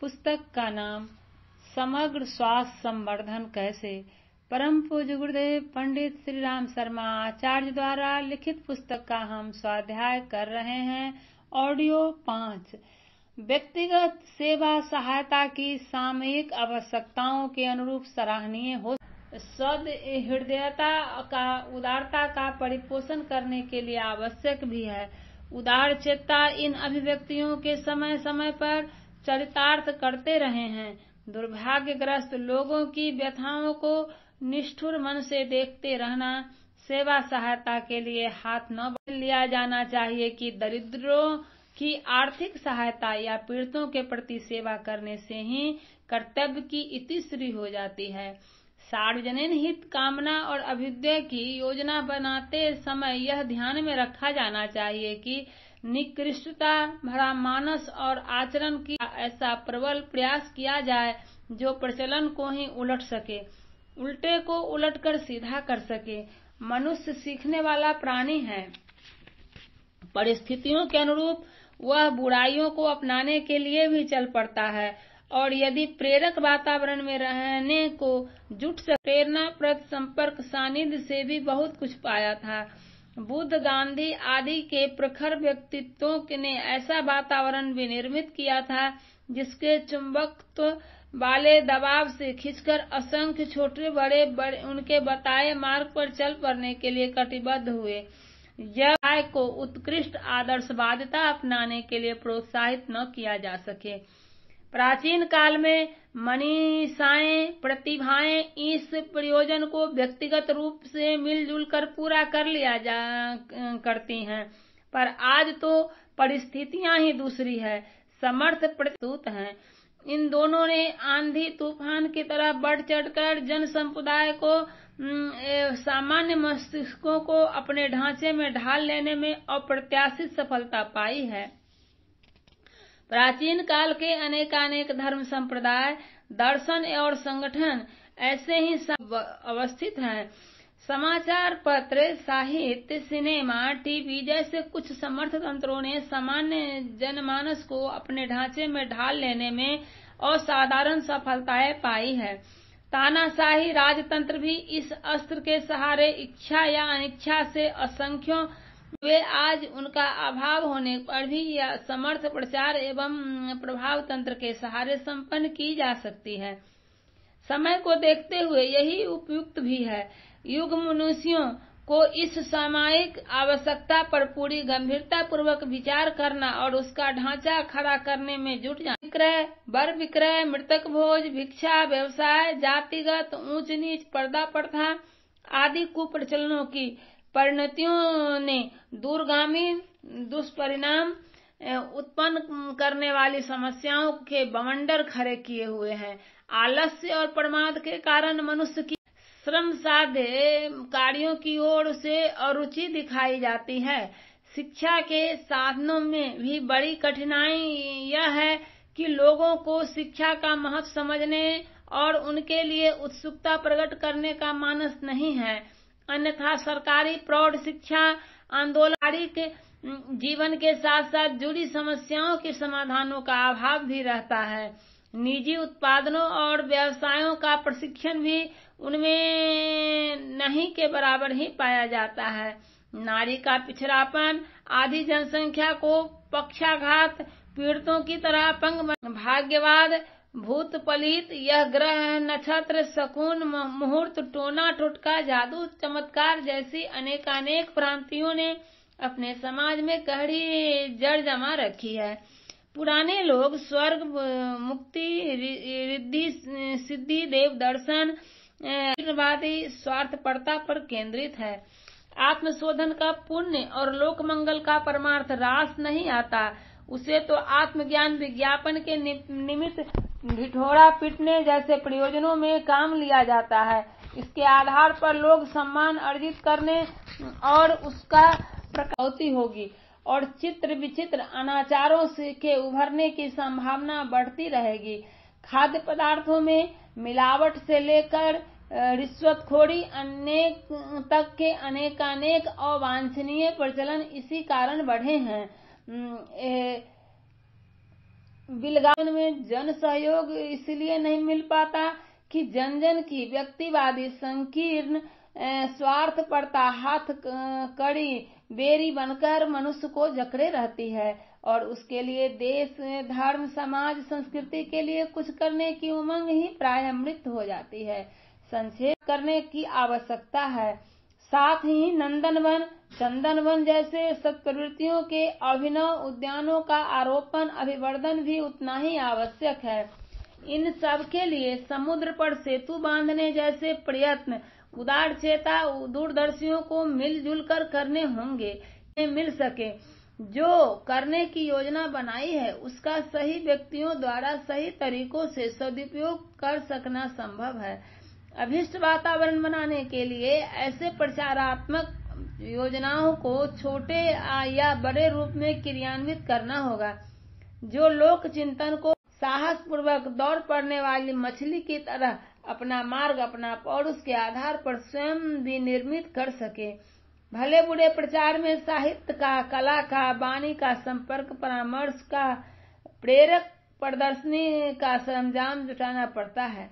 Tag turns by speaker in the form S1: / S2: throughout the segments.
S1: पुस्तक का नाम समग्र स्वास्थ्य संवर्धन कैसे, परम पूज्य गुरुदेव पंडित श्री राम शर्मा आचार्य द्वारा लिखित पुस्तक का हम स्वाध्याय कर रहे हैं। ऑडियो 5। व्यक्तिगत सेवा सहायता की सामयिक आवश्यकताओं के अनुरूप सराहनीय हो, सद हृदयता का उदारता का परिपोषण करने के लिए आवश्यक भी है। उदार चेता इन अभिव्यक्तियों के समय समय पर चरितार्थ करते रहे हैं। दुर्भाग्यग्रस्त लोगों की व्यथाओं को निष्ठुर मन से देखते रहना, सेवा सहायता के लिए हाथ न बढ़ा लिया जाना चाहिए कि दरिद्रों की आर्थिक सहायता या पीड़ितों के प्रति सेवा करने से ही कर्तव्य की इतिश्री हो जाती है। सार्वजनिक हित कामना और अभ्युदय की योजना बनाते समय यह ध्यान में रखा जाना चाहिए कि निकृष्टता भरा मानस और आचरण की ऐसा प्रबल प्रयास किया जाए जो प्रचलन को ही उलट सके, उल्टे को उलटकर सीधा कर सके। मनुष्य सीखने वाला प्राणी है। परिस्थितियों के अनुरूप वह बुराइयों को अपनाने के लिए भी चल पड़ता है और यदि प्रेरक वातावरण में रहने को जुट सके। प्रेरणाप्रद संपर्क सानिध्य से भी बहुत कुछ पाया था। बुद्ध, गांधी आदि के प्रखर व्यक्तित्वों ने ऐसा वातावरण विनिर्मित किया था जिसके चुंबकत्व वाले दबाव से खिंचकर असंख्य छोटे बड़े उनके बताए मार्ग पर चल पड़ने के लिए कटिबद्ध हुए। यह को उत्कृष्ट आदर्शवादिता अपनाने के लिए प्रोत्साहित न किया जा सके। प्राचीन काल में मनीषाएं, प्रतिभाएं इस प्रयोजन को व्यक्तिगत रूप से मिलजुल कर पूरा कर लिया करती हैं, पर आज तो परिस्थितियां ही दूसरी है। समर्थ प्रस्तुत हैं। इन दोनों ने आंधी तूफान की तरह बढ़ चढ़कर जन समुदाय को सामान्य मस्तिष्कों को अपने ढांचे में ढाल लेने में अप्रत्याशित सफलता पाई है। प्राचीन काल के अनेकानेक धर्म संप्रदाय, दर्शन और संगठन ऐसे ही अवस्थित हैं। समाचार पत्र, साहित्य, सिनेमा, टीवी जैसे कुछ समर्थ तंत्रों ने सामान्य जनमानस को अपने ढांचे में ढाल लेने में असाधारण सफलताएं पाई है। तानाशाही राजतंत्र भी इस अस्त्र के सहारे इच्छा या अनिच्छा से असंख्यों वे आज उनका अभाव होने पर भी यह समर्थ प्रचार एवं प्रभाव तंत्र के सहारे संपन्न की जा सकती है। समय को देखते हुए यही उपयुक्त भी है। युग मनुष्यों को इस सामायिक आवश्यकता पर पूरी गंभीरता पूर्वक विचार करना और उसका ढांचा खड़ा करने में जुट जाना। विक्रय, वर विक्रय, मृतक भोज, भिक्षा व्यवसाय, जातिगत ऊंच नीच, पर्दा प्रथा आदि कुप्रचलनों की परिणतियों ने दूरगामी दुष्परिणाम उत्पन्न करने वाली समस्याओं के बवंडर खड़े किए हुए हैं। आलस्य और प्रमाद के कारण मनुष्य की श्रम साध्य कार्यों की ओर से अरुचि दिखाई जाती है। शिक्षा के साधनों में भी बड़ी कठिनाई यह है कि लोगों को शिक्षा का महत्व समझने और उनके लिए उत्सुकता प्रकट करने का मानस नहीं है। अन्यथा सरकारी प्रौढ़ शिक्षा आंदोलन के जीवन के साथ साथ जुड़ी समस्याओं के समाधानों का अभाव भी रहता है। निजी उत्पादनों और व्यवसायों का प्रशिक्षण भी उनमें नहीं के बराबर ही पाया जाता है। नारी का पिछड़ापन आदि जनसंख्या को पक्षाघात पीड़ितों की तरह अपंग भाग्यवाद, भूत पलित, यह ग्रह नक्षत्र, शकुन, मुहूर्त, टोना टोटका, जादू चमत्कार जैसी अनेकानेक भ्रांतियों ने अपने समाज में गहरी जड़ जमा रखी है। पुराने लोग स्वर्ग, मुक्ति, रिद्धि सिद्धि, देव दर्शन, वादी स्वार्थपरता पर केंद्रित है। आत्मशोधन का पुण्य और लोक मंगल का परमार्थ रास नहीं आता। उसे तो आत्मज्ञान विज्ञापन के निमित्त ढिढोरा पीटने जैसे प्रयोजनों में काम लिया जाता है। इसके आधार पर लोग सम्मान अर्जित करने और उसका प्रकौती होगी और चित्र विचित्र अनाचारों के उभरने की संभावना बढ़ती रहेगी। खाद्य पदार्थों में मिलावट से लेकर रिश्वतखोरी अनेक तक के अनेकानेक अवांछनीय प्रचलन इसी कारण बढ़े हैं। बिलगावन में जन सहयोग इसलिए नहीं मिल पाता कि जन जन की व्यक्तिवादी संकीर्ण स्वार्थपरता हाथ कड़ी बेरी बनकर मनुष्य को जकड़े रहती है और उसके लिए देश, धर्म, समाज, संस्कृति के लिए कुछ करने की उमंग ही प्राय मृत हो जाती है। संक्षेप करने की आवश्यकता है। साथ ही नंदनवन, चंदनवन जैसे सत्प्रवृत्तियों के अभिनव उद्यानों का आरोपण, अभिवर्धन भी उतना ही आवश्यक है। इन सब के लिए समुद्र पर सेतु बांधने जैसे प्रयत्न उदारचेता दूरदर्शियों को मिलजुल कर करने होंगे। मिल सके जो करने की योजना बनाई है उसका सही व्यक्तियों द्वारा सही तरीकों से सदुपयोग कर सकना संभव है। अभिष्ट वातावरण बनाने के लिए ऐसे प्रचारात्मक योजनाओं को छोटे या बड़े रूप में क्रियान्वित करना होगा जो लोक चिंतन को साहस पूर्वक दौड़ पड़ने वाली मछली की तरह अपना मार्ग, अपना पौरुष के आधार पर स्वयं भी निर्मित कर सके। भले बुरे प्रचार में साहित्य का, कला का, वाणी का, संपर्क, परामर्श का, प्रेरक प्रदर्शनी का सरंजाम जुटाना पड़ता है।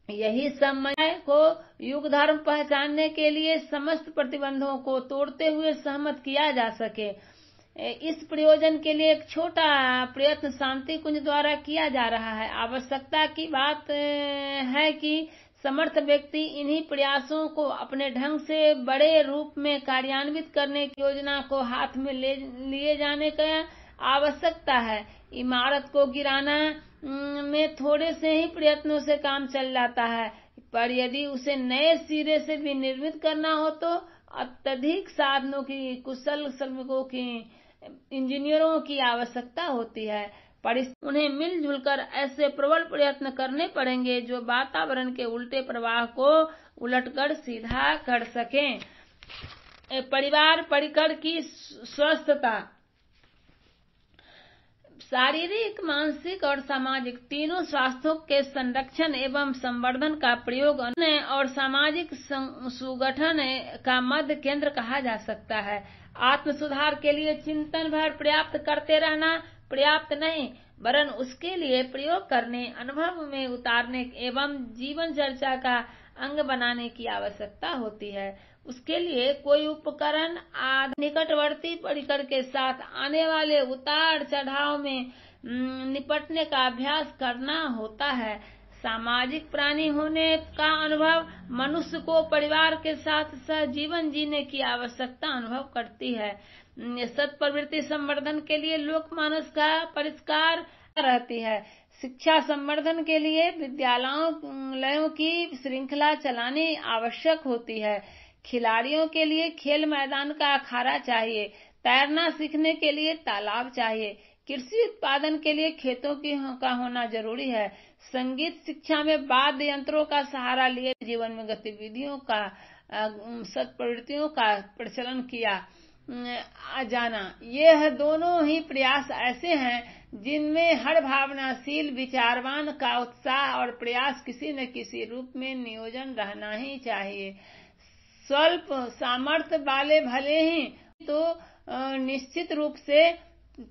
S1: यही समय को युग धर्म पहचानने के लिए समस्त प्रतिबंधों को तोड़ते हुए सहमत किया जा सके। इस प्रयोजन के लिए एक छोटा प्रयत्न शांति कुंज द्वारा किया जा रहा है। आवश्यकता की बात है कि समर्थ व्यक्ति इन्हीं प्रयासों को अपने ढंग से बड़े रूप में कार्यान्वित करने की योजना को हाथ में लिए जाने का आवश्यकता है। इमारत को गिराना में थोड़े से ही प्रयत्नों से काम चल जाता है, पर यदि उसे नए सिरे से भी निर्मित करना हो तो अत्यधिक साधनों की, कुशल श्रमिकों की, इंजीनियरों की आवश्यकता होती है। पर उन्हें मिलजुल कर ऐसे प्रबल प्रयत्न करने पड़ेंगे जो वातावरण के उल्टे प्रवाह को उलटकर सीधा कर सकें। परिवार परिकर की स्वस्थता, शारीरिक, मानसिक और सामाजिक तीनों स्वास्थ्यों के संरक्षण एवं संवर्धन का प्रयोग और सामाजिक सुगठन का मध्य केंद्र कहा जा सकता है। आत्म सुधार के लिए चिंतन भर पर्याप्त करते रहना पर्याप्त नहीं, वरन उसके लिए प्रयोग करने, अनुभव में उतारने एवं जीवन चर्चा का अंग बनाने की आवश्यकता होती है। उसके लिए कोई उपकरण निकटवर्ती परिकर के साथ आने वाले उतार चढ़ाव में निपटने का अभ्यास करना होता है। सामाजिक प्राणी होने का अनुभव मनुष्य को परिवार के साथ सहजीवन जीने की आवश्यकता अनुभव करती है। सत्प्रवृत्ति संवर्धन के लिए लोकमानस का परिष्कार रहती है। शिक्षा संवर्धन के लिए विद्यालयों की श्रृंखला चलानी आवश्यक होती है। खिलाड़ियों के लिए खेल मैदान का अखाड़ा चाहिए। तैरना सीखने के लिए तालाब चाहिए। कृषि उत्पादन के लिए खेतों का होना जरूरी है। संगीत शिक्षा में वाद्य यंत्रों का सहारा लिए जीवन में गतिविधियों का, सत्प्रवृत्तियों का प्रचलन किया जाना। यह दोनों ही प्रयास ऐसे हैं जिनमें हर भावनाशील विचारवान का उत्साह और प्रयास किसी न किसी रूप में नियोजन रहना ही चाहिए। स्वल्प सामर्थ्य वाले भले ही तो निश्चित रूप से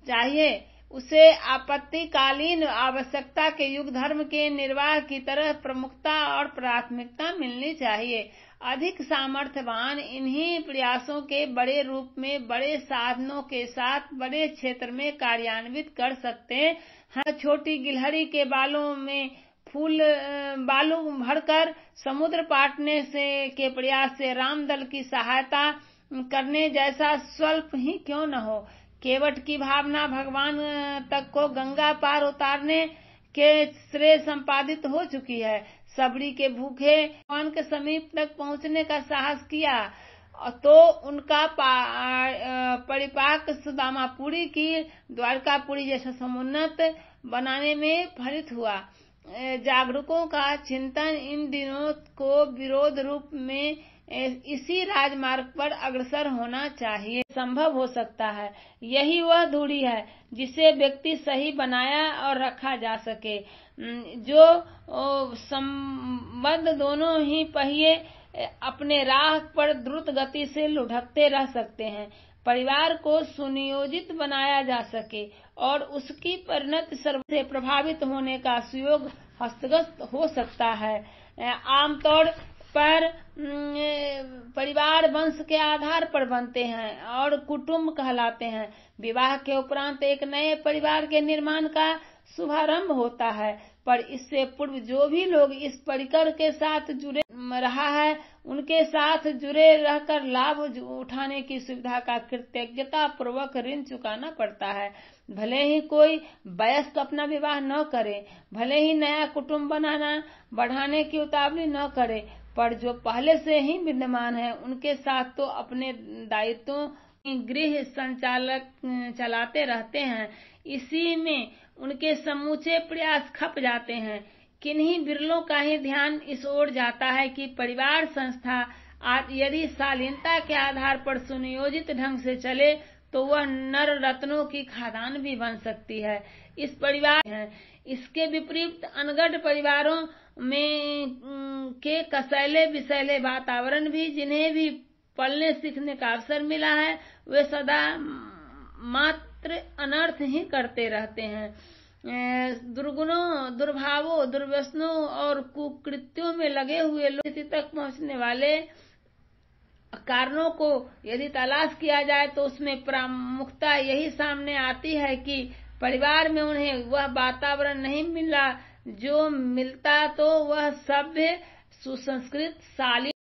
S1: चाहिए, उसे आपत्तिकालीन आवश्यकता के युग धर्म के निर्वाह की तरह प्रमुखता और प्राथमिकता मिलनी चाहिए। अधिक सामर्थ्यवान इन्हीं प्रयासों के बड़े रूप में बड़े साधनों के साथ बड़े क्षेत्र में कार्यान्वित कर सकते हैं। छोटी गिलहरी के बालों में बालू भरकर समुद्र पाटने के प्रयास से रामदल की सहायता करने जैसा स्वल्प ही क्यों न हो। केवट की भावना भगवान तक को गंगा पार उतारने के श्रेय संपादित हो चुकी है। सबरी के भूखे भगवान के समीप तक पहुंचने का साहस किया तो उनका परिपाक सुदामापुरी की द्वारकापुरी जैसा समुन्नत बनाने में फलित हुआ। जागरूकों का चिंतन इन दिनों को विरोध रूप में इसी राजमार्ग पर अग्रसर होना चाहिए, संभव हो सकता है। यही वह दूरी है जिसे व्यक्ति सही बनाया और रखा जा सके, जो संबंध दोनों ही पहिए अपने राह पर द्रुत गति से लुढ़कते रह सकते हैं। परिवार को सुनियोजित बनाया जा सके और उसकी परिणति सर्व से प्रभावित होने का सुयोग हस्तगत हो सकता है। आमतौर पर परिवार वंश के आधार पर बनते हैं और कुटुंब कहलाते हैं। विवाह के उपरांत एक नए परिवार के निर्माण का शुभारंभ होता है, पर इससे पूर्व जो भी लोग इस परिकर के साथ जुड़े रहा है, उनके साथ जुड़े रहकर लाभ उठाने की सुविधा का कृतज्ञता पूर्वक ऋण चुकाना पड़ता है। भले ही कोई वयस्क अपना विवाह न करे, भले ही नया कुटुंब बढ़ाने की उतावली न करे, पर जो पहले से ही विद्यमान है उनके साथ तो अपने दायित्वों गृह संचालक चलाते रहते हैं। इसी में उनके समूचे प्रयास खप जाते हैं। किन्हीं बिरलों का ही ध्यान इस ओर जाता है कि परिवार संस्था यदि शालीनता के आधार पर सुनियोजित ढंग से चले तो वह नर रत्नों की खदान भी बन सकती है। इस परिवार है। इसके विपरीत अनगढ़ परिवारों में के कसैले विसैले वातावरण भी, जिन्हें भी पलने सीखने का अवसर मिला है, वे सदा मात्र अनर्थ ही करते रहते हैं। दुर्गुणों, दुर्भावों, दुर्व्यसनों और कुकृत्यों में लगे हुए लोग तक पहुंचने वाले कारणों को यदि तलाश किया जाए तो उसमें प्रमुखता यही सामने आती है कि परिवार में उन्हें वह वातावरण नहीं मिला। जो मिलता तो वह सभ्य, सुसंस्कृत, शालीन